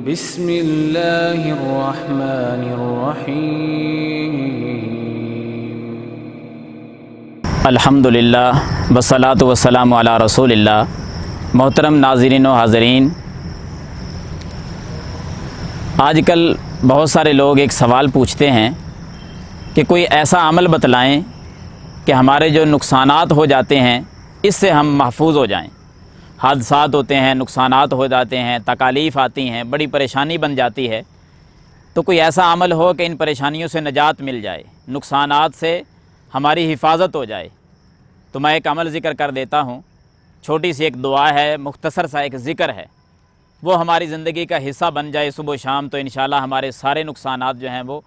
بسم اللہ الرحمن الرحیم۔ الحمدللہ والصلاۃ والسلام علی رسول اللہ۔ محترم ناظرین و حاضرین، آج کل بہت سارے لوگ ایک سوال پوچھتے ہیں کہ کوئی ایسا عمل بتلائیں کہ ہمارے جو نقصانات ہو جاتے ہیں اس سے ہم محفوظ ہو جائیں۔ حادثات ہوتے ہیں، نقصانات ہو جاتے ہیں، تکالیف آتی ہیں، بڑی پریشانی بن جاتی ہے، تو کوئی ایسا عمل ہو کہ ان پریشانیوں سے نجات مل جائے، نقصانات سے ہماری حفاظت ہو جائے۔ تو میں ایک عمل ذکر کر دیتا ہوں، چھوٹی سی ایک دعا ہے، مختصر سا ایک ذکر ہے، وہ ہماری زندگی کا حصہ بن جائے صبح و شام، تو انشاءاللہ ہمارے سارے نقصانات جو ہیں وہ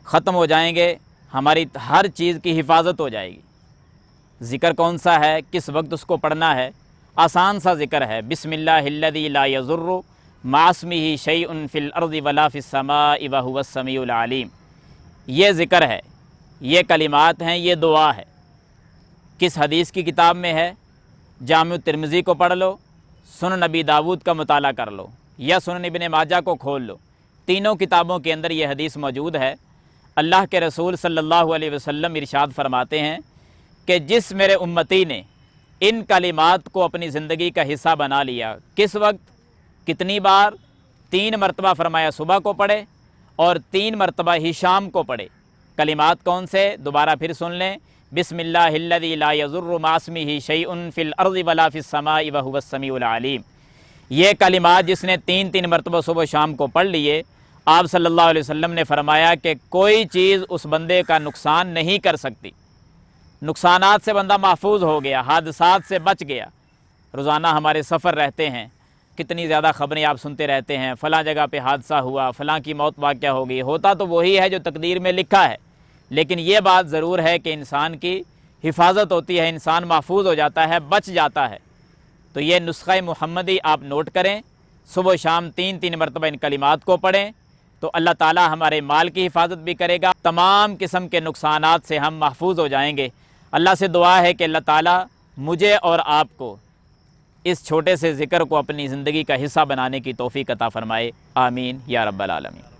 ختم ہو جائیں گے، ہماری ہر چیز کی حفاظت ہو جائے گی۔ ذکر کون سا ہے، کس وقت اس کو پڑھنا ہے؟ آسان سا ذکر ہے، بسم اللہ الذی لا یضر مع اسمہ شیء فی الارض ولا فی السماء وہو السمیع العلیم۔ یہ ذکر ہے، یہ کلمات ہیں، یہ دعا ہے۔ کس حدیث کی کتاب میں ہے؟ جامع ترمذی کو پڑھ لو، سنن نبی داود کا مطالعہ کر لو، یا سنن ابن ماجہ کو کھول لو، تینوں کتابوں کے اندر یہ حدیث موجود ہے۔ اللہ کے رسول صلی اللہ علیہ وسلم ارشاد فرماتے ہیں کہ جس میرے امتی نے ان کلمات کو اپنی زندگی کا حصہ بنا لیا، کس وقت، کتنی بار؟ 3 مرتبہ فرمایا صبح کو پڑھے اور 3 مرتبہ ہی شام کو پڑھے۔ کلمات کون سے؟ دوبارہ پھر سن لیں، بسم اللہ الذی لا یضر مع اسمہ شیء فی الارض ولا فی السماء وہو السمیع العلیم۔ یہ کلمات جس نے 3 مرتبہ صبح و شام کو پڑھ لیے، آپ صلی اللہ علیہ وسلم نے فرمایا کہ کوئی چیز اس بندے کا نقصان نہیں کر سکتی۔ نقصانات سے بندہ محفوظ ہو گیا، حادثات سے بچ گیا۔ روزانہ ہمارے سفر رہتے ہیں، کتنی زیادہ خبریں آپ سنتے رہتے ہیں، فلاں جگہ پہ حادثہ ہوا، فلاں کی موت واقعہ ہو گئی۔ ہوتا تو وہی ہے جو تقدیر میں لکھا ہے، لیکن یہ بات ضرور ہے کہ انسان کی حفاظت ہوتی ہے، انسان محفوظ ہو جاتا ہے، بچ جاتا ہے۔ تو یہ نسخہ محمدی آپ نوٹ کریں، صبح و شام 3 مرتبہ ان کلمات کو پڑھیں، تو اللہ تعالی ہمارے مال کی حفاظت بھی کرے گا، تمام قسم کے نقصانات سے ہم محفوظ ہو جائیں گے۔ اللہ سے دعا ہے کہ اللہ تعالی مجھے اور آپ کو اس چھوٹے سے ذکر کو اپنی زندگی کا حصہ بنانے کی توفیق عطا فرمائے، آمین یا رب العالمین۔